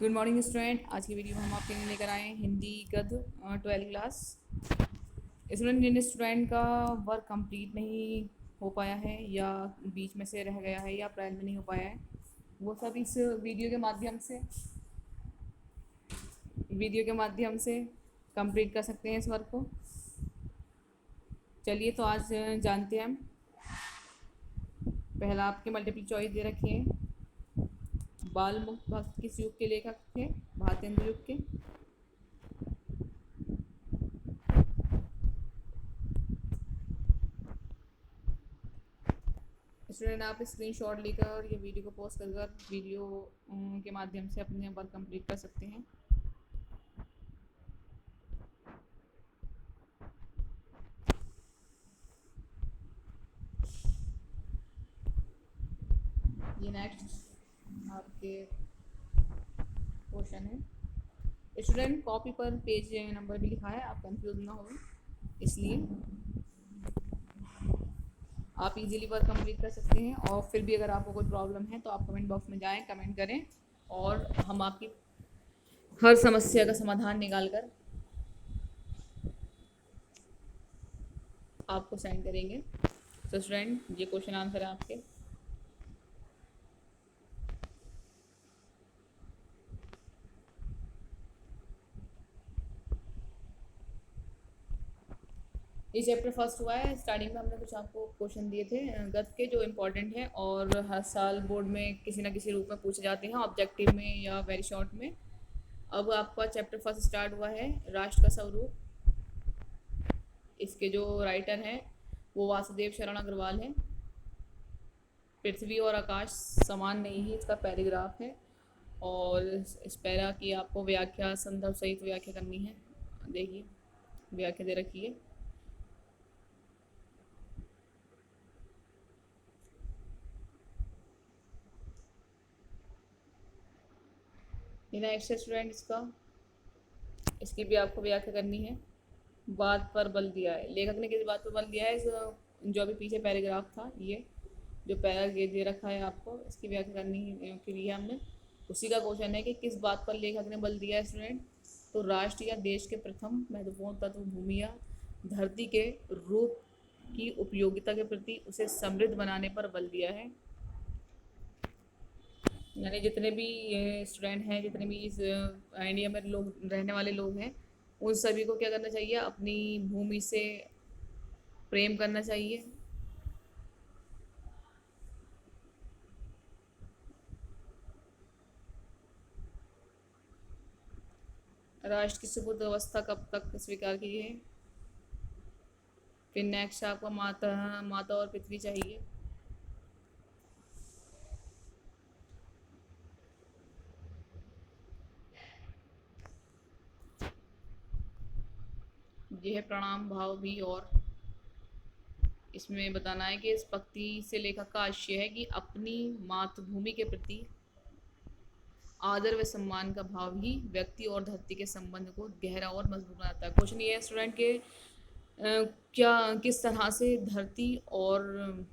Good morning student. आज की video में हम आपके लिए लेकर आए हैं हिंदी गद्य 12th क्लास। स्टूडेंट जिन स्टूडेंट का वर्क कंप्लीट नहीं हो पाया है या बीच में से रह गया है या अप्रैल में नहीं हो पाया है, वो सब इस वीडियो के माध्यम से कंप्लीट कर सकते हैं इस वर्क को। चलिए तो आज जानते हैं हम। पहला आपके मल्टीपल चॉइस दे रखे हैं। बाल मुक्त भक्त किस युग के लेखक थे? भारतेंदु युग के। स्टूडेंट आप स्क्रीनशॉट लेकर और ये वीडियो को पॉज कर वीडियो के माध्यम से अपने वर्क कंप्लीट कर सकते हैं। ये नेक्स्ट आपके क्वेश्चन है। स्टूडेंट कॉपी पर पेज नंबर भी लिखा है, आप कंफ्यूज ना हो, इसलिए आप इजीली वर्क कंप्लीट कर सकते हैं। और फिर भी अगर आपको कोई प्रॉब्लम है तो आप कमेंट बॉक्स में जाएं, कमेंट करें और हम आपकी हर समस्या का समाधान निकाल कर आपको सेंड करेंगे। तो स्टूडेंट ये क्वेश्चन आंसर है आपके। ये चैप्टर फर्स्ट हुआ है। स्टार्टिंग में हमने कुछ आपको क्वेश्चन दिए थे गद्य के जो इम्पोर्टेंट हैं और हर साल बोर्ड में किसी ना किसी रूप में पूछे जाते हैं, ऑब्जेक्टिव में या वेरी शॉर्ट में। अब आपका चैप्टर फर्स्ट स्टार्ट हुआ है, राष्ट्र का स्वरूप। इसके जो राइटर हैं वो वासुदेव शरण अग्रवाल हैं। पृथ्वी और आकाश समान नहीं ही इसका पैराग्राफ है और इस पैरा की आपको व्याख्या संदर्भ सहित व्याख्या करनी है। देखिए व्याख्या दे रखी है। नेक्स्ट स्टूडेंट इसकी भी आपको व्याख्या करनी है। बात पर बल दिया है, लेखक ने किस बात पर बल दिया है? इस जो अभी पीछे पैराग्राफ था, ये जो पैरा दे रखा है आपको, इसकी व्याख्या करनी है हमने। उसी का क्वेश्चन है कि किस बात पर लेखक ने बल दिया है स्टूडेंट? तो राष्ट्र या देश के प्रथम महत्वपूर्ण तत्व भूमि या धरती के रूप की उपयोगिता के प्रति उसे समृद्ध बनाने पर बल दिया है। यानी जितने भी स्टूडेंट हैं, जितने भी इस इंडिया में लोग रहने वाले लोग हैं, उन सभी को क्या करना चाहिए? अपनी भूमि से प्रेम करना चाहिए। राष्ट्र की सुपुर्द अवस्था कब तक स्वीकार की है? फिर नेक्स्ट आपको माता और पृथ्वी चाहिए। ये है प्रणाम भाव भी। और इसमें बताना है कि इस पंक्ति से लेखक का आशय है कि अपनी मातृभूमि के प्रति आदर व सम्मान का भाव ही व्यक्ति और धरती के संबंध को गहरा और मजबूत बनाता है। क्वेश्चन ये है स्टूडेंट के क्या किस तरह से धरती और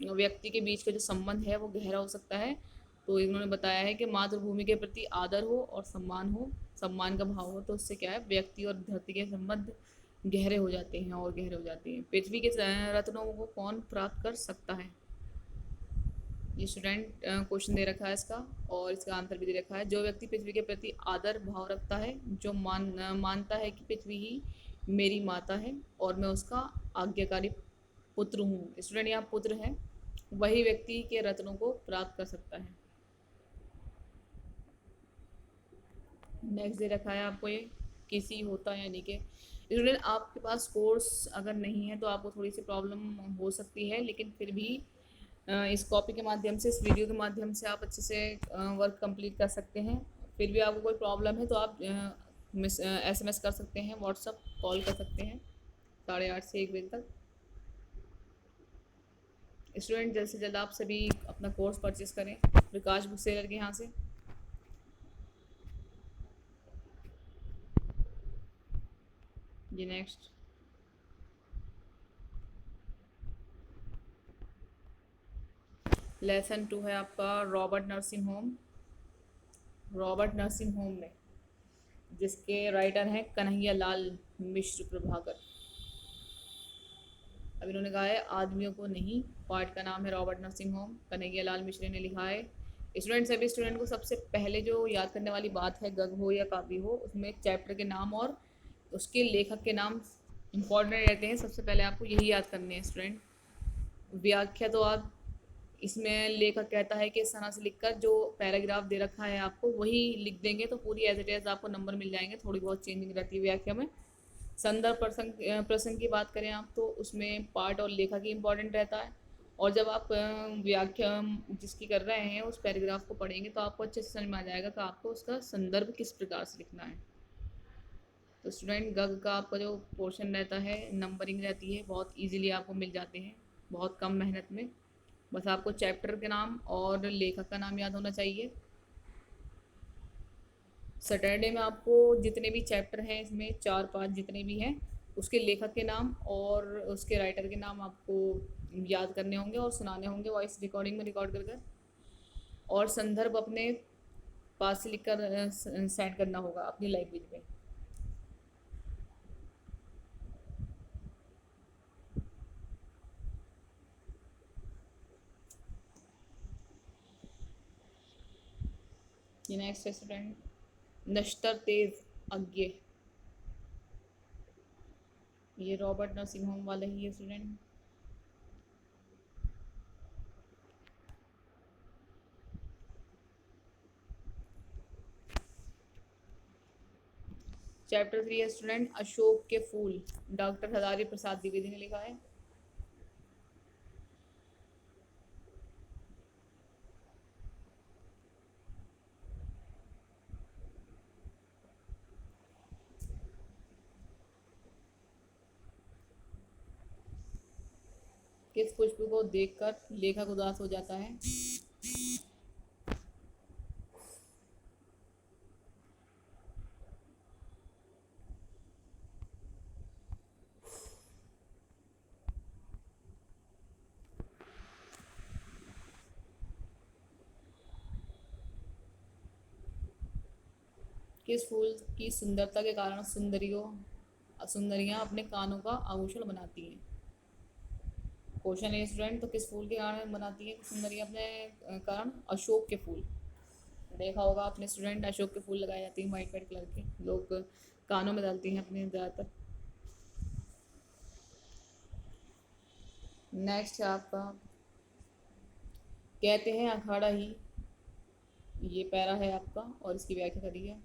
व्यक्ति के बीच का जो संबंध है वो गहरा हो सकता है? तो इन्होंने बताया है कि मातृभूमि के प्रति आदर हो, सम्मान का भाव हो, तो उससे क्या है, व्यक्ति और धरती के संबंध गहरे हो जाते हैं और गहरे हो जाते हैं। पृथ्वी के रत्नों को कौन प्राप्त कर सकता है? ये स्टूडेंट क्वेश्चन दे रखा है इसका, और इसका आंसर भी दे रखा है। जो व्यक्ति पृथ्वी के प्रति आदर भाव रखता है, जो मानता है कि पृथ्वी ही मेरी माता है और मैं उसका आज्ञाकारी पुत्र हूँ। स्टूडेंट यहाँ पुत्र है, वही व्यक्ति के रत्नों को प्राप्त कर सकता है। नेक्स्ट दे रखा है आपको, ये किसी होता यानी कि स्टूडेंट आपके पास कोर्स अगर नहीं है तो आपको थोड़ी सी प्रॉब्लम हो सकती है, लेकिन फिर भी इस कॉपी के माध्यम से, इस वीडियो के माध्यम से आप अच्छे से वर्क कंप्लीट कर सकते हैं। फिर भी आपको कोई प्रॉब्लम है तो आप SMS कर सकते हैं, व्हाट्सअप कॉल कर सकते हैं 8:30 से 1 बजे तक। स्टूडेंट जल्द से जल्द आप सभी अपना कोर्स परचेज करें विकास बुक सेलर के यहाँ से। ये नेक्स्ट लेसन 2 है आपका, Robert nursing home. Robert nursing home में, जिसके राइटर हैं कन्हैया लाल मिश्र प्रभाकर। अब इन्होंने कहा है आदमियों को नहीं, पार्ट का नाम है Robert nursing home, Kanhaiya Lal मिश्र ने लिखा है। स्टूडेंट, सभी स्टूडेंट को सबसे पहले जो याद करने वाली बात है, गग हो या काव्य हो, उसमें चैप्टर के नाम और उसके लेखक के नाम इंपॉर्टेंट रहते हैं। सबसे पहले आपको यही याद करने हैं स्टूडेंट। व्याख्या तो आप इसमें लेखक कहता है कि इस तरह से लिखकर जो पैराग्राफ दे रखा है आपको वही लिख देंगे तो पूरी एज इट इज आपको नंबर मिल जाएंगे। थोड़ी बहुत चेंजिंग रहती है व्याख्या में। संदर्भ प्रसंग प्रसंग की बात करें आप तो उसमें पार्ट और लेखक ही इंपॉर्टेंट रहता है। और जब आप व्याख्या जिसकी कर रहे हैं उस पैराग्राफ को पढ़ेंगे तो आपको अच्छे से समझ में आ जाएगा कि आपको उसका संदर्भ किस प्रकार से लिखना है। तो स्टूडेंट, गग का आपका जो पोर्शन रहता है, नंबरिंग रहती है, बहुत इजीली आपको मिल जाते हैं, बहुत कम मेहनत में। बस आपको चैप्टर के नाम और लेखक का नाम याद होना चाहिए। सैटरडे में आपको जितने भी चैप्टर हैं इसमें 4-5 जितने भी हैं उसके लेखक के नाम और उसके राइटर के नाम आपको याद करने होंगे और सुनाने होंगे वॉइस रिकॉर्डिंग में रिकॉर्ड कर कर। और संदर्भ अपने पास से लिख कर सेंड करना होगा अपनी लैंग्वेज में। ये नेक्स्ट है स्टूडेंट, नश्तर तेज अज्ञे, ये रॉबर्ट नर्सिंग होम वाला ही है स्टूडेंट। चैप्टर 3 है स्टूडेंट, अशोक के फूल, डॉक्टर हजारी प्रसाद द्विवेदी ने लिखा है। किस पुष्प को देखकर लेखक उदास हो जाता है? किस फूल की सुंदरता के कारण सुंदरियां अपने कानों का आभूषण बनाती हैं? क्वेश्चन है स्टूडेंट, तो किस फूल के कारण बनाती है सुंदरियां अपने कारण? अशोक के फूल। देखा होगा आपने स्टूडेंट, अशोक के फूल लगाए जाते हैं वाइट वाइट कलर के, लोग कानों में डालती हैं अपने ज़्यादातर। नेक्स्ट है आपका, कहते हैं अखाड़ा ही, ये पैरा है आपका और इसकी व्याख्या करिए।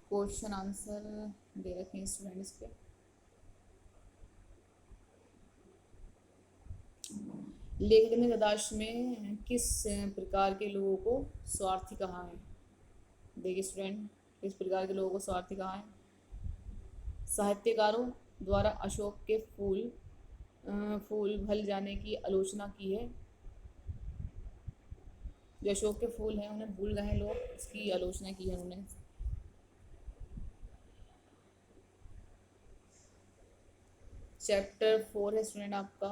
क्वेश्चन आंसर दे रखे हैं स्टूडेंट इस पे। लेखक ने गदाश में किस प्रकार के लोगों को स्वार्थी कहा है? देखिए स्टूडेंट, किस प्रकार के लोगों को स्वार्थी कहा है? साहित्यकारों द्वारा अशोक के फूल भल जाने की आलोचना की है। जो अशोक के फूल हैं उन्हें भूल गए लोग, इसकी आलोचना की है उन्होंने। चैप्टर 4 है स्टूडेंट आपका,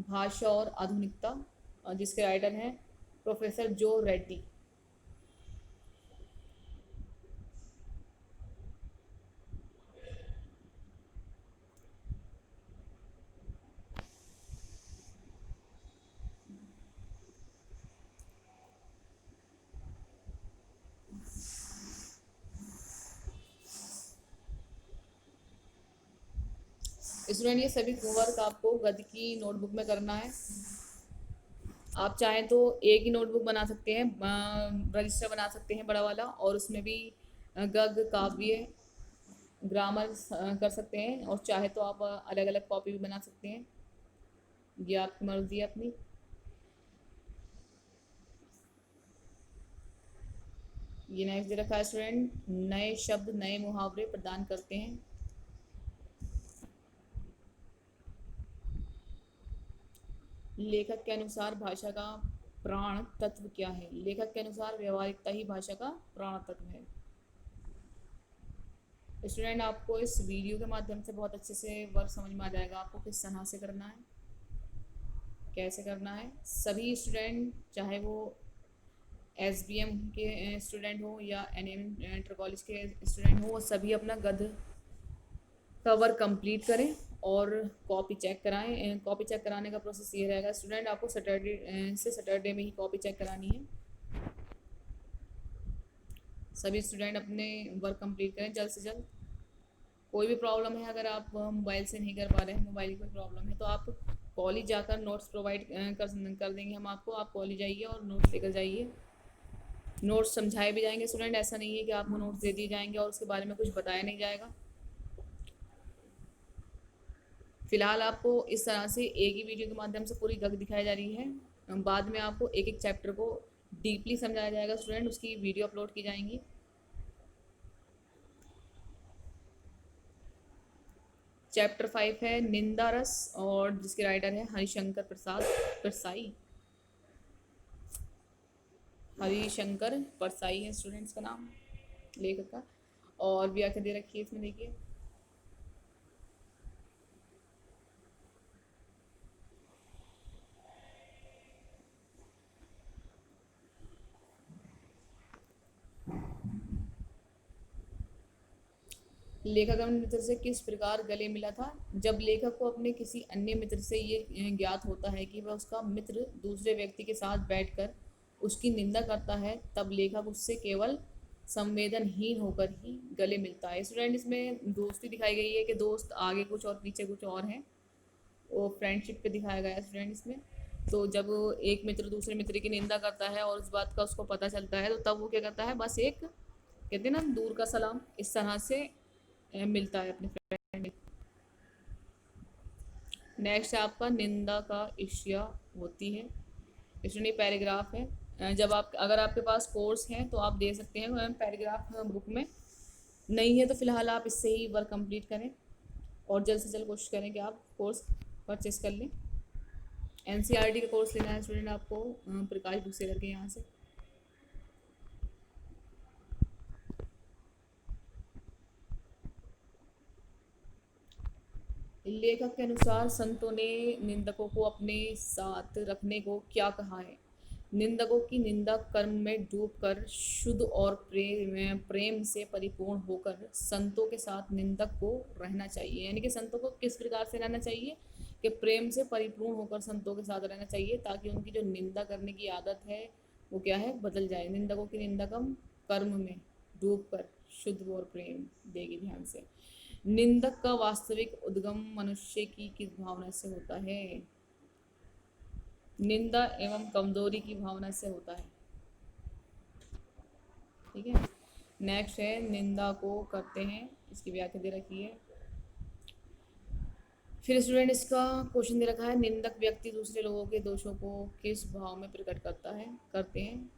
भाषा और आधुनिकता, जिसके राइटर हैं प्रोफेसर जो रेड्डी। स्टूडेंट, ये सभी वर्क आपको गद्य की नोटबुक में करना है। आप चाहें तो एक ही नोटबुक बना सकते हैं, रजिस्टर बना सकते हैं बड़ा वाला, और उसमें भी गद्य काव्य ग्रामर कर सकते हैं, और चाहे तो आप अलग अलग कॉपी भी बना सकते हैं, ये आपकी मर्जी है अपनी। ये नेक्स्ट दे रखा है स्टूडेंट, नए शब्द नए मुहावरे प्रदान करते हैं। लेखक के अनुसार भाषा का प्राण तत्व क्या है? लेखक के अनुसार व्यवहारिकता ही भाषा का प्राण तत्व है। स्टूडेंट, आपको इस वीडियो के माध्यम से बहुत अच्छे से वर्क समझ में आ जाएगा आपको किस तरह से करना है। कैसे करना है? सभी स्टूडेंट, चाहे वो एसबीएम के स्टूडेंट हो या एनएम इंटर कॉलेज के स्टूडेंट हो, वो सभी अपना गध का वर्क कंप्लीट करें और कॉपी चेक कराएं। कॉपी चेक कराने का प्रोसेस ये रहेगा स्टूडेंट, आपको सैटरडे से सैटरडे में ही कॉपी चेक करानी है। सभी स्टूडेंट अपने वर्क कंप्लीट करें जल्द से जल्द। कोई भी प्रॉब्लम है, अगर आप मोबाइल से नहीं कर पा रहे हैं, मोबाइल की कोई प्रॉब्लम है, तो आप कॉलेज जाकर नोट्स प्रोवाइड कर देंगे हम आपको। आप कॉलेज जाइए और नोट्स लेकर जाइए। नोट्स समझाए भी जाएंगे स्टूडेंट, ऐसा नहीं है कि आपको नोट्स दे दिए जाएंगे और उसके बारे में कुछ बताया नहीं जाएगा। फिलहाल आपको इस तरह से एक ही वीडियो के माध्यम से पूरी गग दिखाई जा रही है। बाद में आपको एक एक चैप्टर को डीपली समझाया जाएगा स्टूडेंट, उसकी वीडियो अपलोड की जाएंगी। चैप्टर 5 है निंदा रस, और जिसके राइटर है हरिशंकर प्रसाद परसाई। हरिशंकर परसाई है स्टूडेंट्स का नाम, लेखक का। और व्याख्या दे रखी है इसमें, देखिए। लेखक अपने मित्र से किस प्रकार गले मिला था? जब लेखक को अपने किसी अन्य मित्र से ये ज्ञात होता है कि वह उसका मित्र दूसरे व्यक्ति के साथ बैठकर उसकी निंदा करता है, तब लेखक उससे केवल संवेदनहीन होकर ही गले मिलता है। स्टूडेंट, इसमें दोस्ती दिखाई गई है कि दोस्त आगे कुछ और पीछे कुछ और हैं, वो फ्रेंडशिप पे दिखाया गया है स्टूडेंट इसमें। तो जब एक मित्र दूसरे मित्र की निंदा करता है और उस बात का उसको पता चलता है, तो तब वो क्या करता है, बस एक कहते हैं ना दूर का सलाम, इस तरह से मिलता है अपने फ्रेंड। नेक्स्ट है आपका निंदा का इश्या होती है। इसमें पैराग्राफ है। जब आप, अगर आपके पास कोर्स है तो आप दे सकते हैं पैराग्राफ बुक में, नहीं है तो फिलहाल आप इससे ही वर्क कंप्लीट करें और जल्द से जल्द कोशिश करें कि आप कोर्स परचेस कर लें। एनसीईआरटी का कोर्स लेना है स्टूडेंट आपको प्रकाश बुक सेलर के यहाँ से। लेखक के अनुसार संतों ने निंदकों को अपने साथ रखने को क्या कहा है? निंदकों की निंदा कर्म में डूबकर शुद्ध और प्रेम से परिपूर्ण होकर संतों के साथ निंदक को रहना चाहिए। यानी कि संतों को किस प्रकार से रहना चाहिए कि प्रेम से परिपूर्ण होकर संतों के साथ रहना चाहिए, ताकि उनकी जो निंदा करने की आदत है वो क्या है, बदल जाए। निंदकों की निंदा कम कर्म में डूबकर शुद्ध और प्रेम देगी। ध्यान से, निंदक का वास्तविक उद्गम मनुष्य की किस भावना से होता है? निंदा एवं कमजोरी की भावना से होता है। ठीक है। नेक्स्ट है निंदा को करते हैं, इसकी व्याख्या दे रखी है। फिर स्टूडेंट इसका क्वेश्चन दे रखा है, निंदक व्यक्ति दूसरे लोगों के दोषों को किस भाव में प्रकट करते हैं?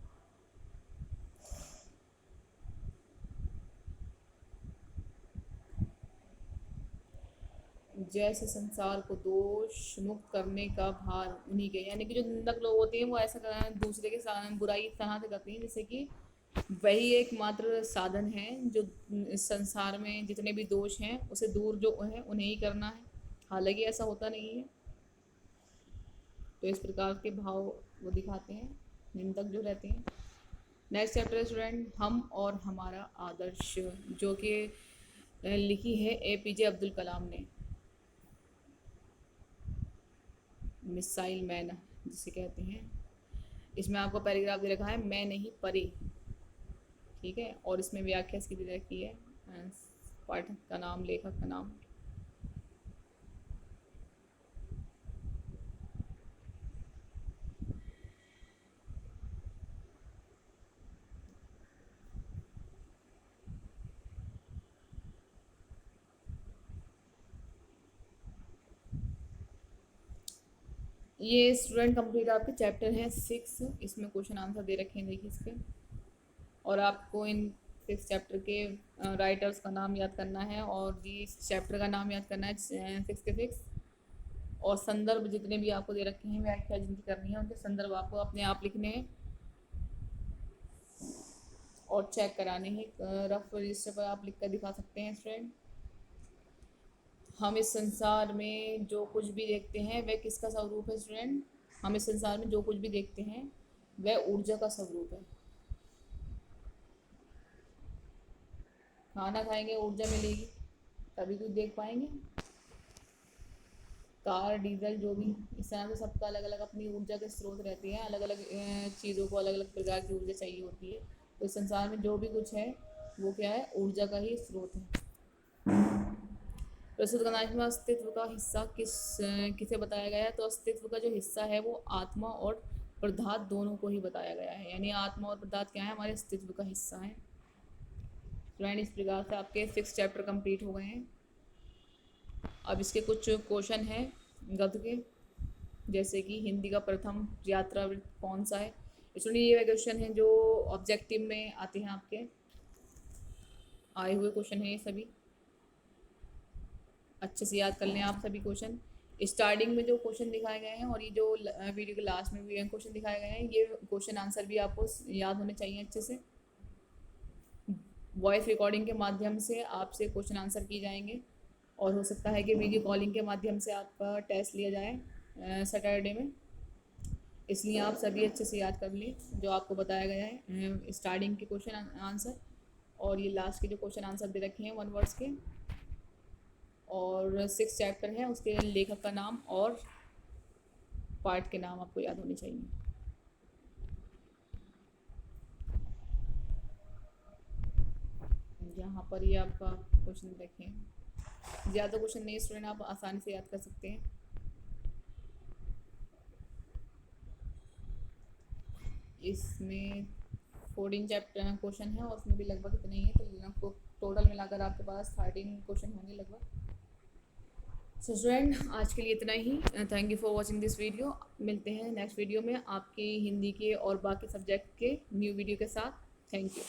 जैसे संसार को दोष मुक्त करने का भार उन्हीं के, यानी कि जो निंदक लोग होते हैं वो ऐसा दूसरे के साथ बुराई इस तरह से करते हैं जैसे कि वही एकमात्र साधन है जो इस संसार में जितने भी दोष हैं उसे दूर जो है उन्हें ही करना है, हालांकि ऐसा होता नहीं है। तो इस प्रकार के भाव वो दिखाते हैं निंदक जो रहते हैं। नेक्स्ट चैप्टर स्टूडेंट हम और हमारा आदर्श, जो कि लिखी है एपीजे अब्दुल कलाम ने। मिसाइल मैन जिसे कहते हैं। इसमें आपको पैराग्राफ दे रखा है, मैं नहीं परी। ठीक है। और इसमें व्याख्या इसकी दे रखी है, पाठक का नाम, लेखक का नाम। ये स्टूडेंट कंप्लीट आपके चैप्टर हैं 6। इसमें क्वेश्चन आंसर दे रखे हैं, देखिए इसके। और आपको इन 6 चैप्टर के राइटर्स का नाम याद करना है और जी इस चैप्टर का नाम याद करना है 6 के 6। और संदर्भ जितने भी आपको दे रखे हैं, व्याख्या जिनकी करनी है उनके संदर्भ आपको अपने आप लिखने हैं और चेक कराने हैं। रफ रजिस्टर पर आप लिख कर दिखा सकते हैं स्टूडेंट। हम इस संसार में जो कुछ भी देखते हैं वह किसका स्वरूप है स्टूडेंट? हम इस संसार में जो कुछ भी देखते हैं वह ऊर्जा का स्वरूप है। खाना खाएंगे ऊर्जा मिलेगी तभी कुछ देख पाएंगे। कार डीजल जो भी, इस तरह से सबका अलग अलग अपनी ऊर्जा के स्रोत रहते हैं। अलग अलग चीज़ों को अलग अलग प्रकार की ऊर्जा चाहिए होती है। तो इस संसार में जो भी कुछ है वो क्या है, ऊर्जा का ही स्रोत है। प्रस्तुत गणराज्य में अस्तित्व का हिस्सा किसे बताया गया है? तो अस्तित्व का जो हिस्सा है वो आत्मा और पदार्थ दोनों को ही बताया गया है। यानी आत्मा और पदार्थ क्या है, हमारे अस्तित्व का हिस्सा है। फ्रेंड, इस प्रकार से आपके 6 चैप्टर कंप्लीट हो गए हैं। अब इसके कुछ क्वेश्चन हैं गद्य के, जैसे कि हिंदी का प्रथम यात्रा वृत्त कौन सा है। इसमें ये क्वेश्चन हैं जो ऑब्जेक्टिव में आते हैं, आपके आए हुए क्वेश्चन हैं ये सभी। अच्छे से याद कर लें आप सभी क्वेश्चन। स्टार्टिंग में जो क्वेश्चन दिखाए गए हैं और ये जो वीडियो के लास्ट में भी क्वेश्चन दिखाए गए हैं, ये क्वेश्चन आंसर भी आपको याद होने चाहिए अच्छे से। वॉइस रिकॉर्डिंग के माध्यम से आपसे क्वेश्चन आंसर किए जाएंगे और हो सकता है कि वीडियो कॉलिंग के माध्यम से आपका टेस्ट लिया जाए सैटरडे में। इसलिए आप सभी अच्छे से याद कर लें जो आपको बताया गया है, स्टार्टिंग के क्वेश्चन आंसर और ये लास्ट के जो क्वेश्चन आंसर दे रखे हैं 1 वर्ड्स के। और 6 चैप्टर है, उसके लेखक का नाम और पार्ट के नाम आपको याद होने चाहिए। यहाँ पर ये आपका क्वेश्चन देखें, ज़्यादा क्वेश्चन नहीं स्टूडेंट, आप आसानी से याद कर सकते हैं। इसमें 14 चैप्टर क्वेश्चन है और उसमें भी लगभग इतने ही है, तो टोटल मिलाकर आपके पास 13 क्वेश्चन होंगे लगभग। सो स्टूडेंट, आज के लिए इतना ही। Thank you for watching this video. मिलते हैं नेक्स्ट वीडियो में आपकी हिंदी के और बाकी सब्जेक्ट के न्यू वीडियो के साथ। Thank you.